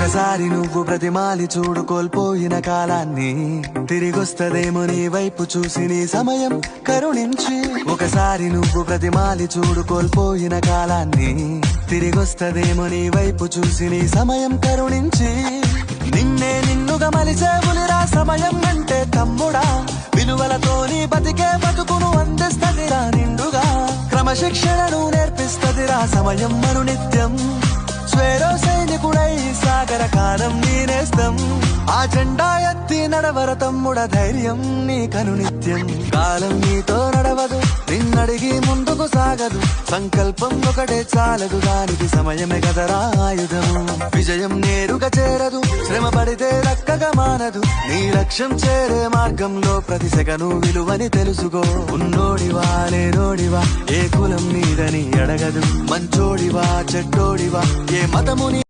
ఒకసారి నువ్వు బ్రతిమాలి చూడు కోల్పోయిన కాలాన్ని, తిరిగొస్తదేమో నీ వైపు చూసి నీ సమయం కరుణించి. ఒకసారి నువ్వు బ్రతిమాలి చూడు కోల్పోయిన కాలాన్ని, తిరిగొస్తదేమో నీ వైపు చూసి నీ సమయం కరుణించి. నిన్నే నిన్నుగా మలిచేవులిరా సమయం అంటే తమ్ముడా, విలువలతోని బతికే బతుకును అందిస్తదిరా నిండుగా. క్రమశిక్షణను నేర్పిస్తదిరా సమయం మను నిత్యం. స్వేరో సైనికుడై సాగర కాలం నేనేస్తం, ఆ జెండా ఎత్తి నడవర తమ్ముడ ధైర్యం నీకను నిత్యం. కాలం నీతో నడవదు, నిన్నడిగి ముందుకు సాగదు, సంకల్పం ఒకటే చాలదు, దానికి సమయమే కదరా ఆయుధము. విజయం నేరుగా చేరదు, శ్రమ పడితే దక్కగా మానదు, నీ లక్ష్యం చేరే మార్గంలో ప్రతి సెకను విలువని తెలుసుకో. ఉన్నోడివా లేనోడివా ఏ కులం నీదని అడగదు, మంచోడివా చెడ్డోడివా ఏ మతముని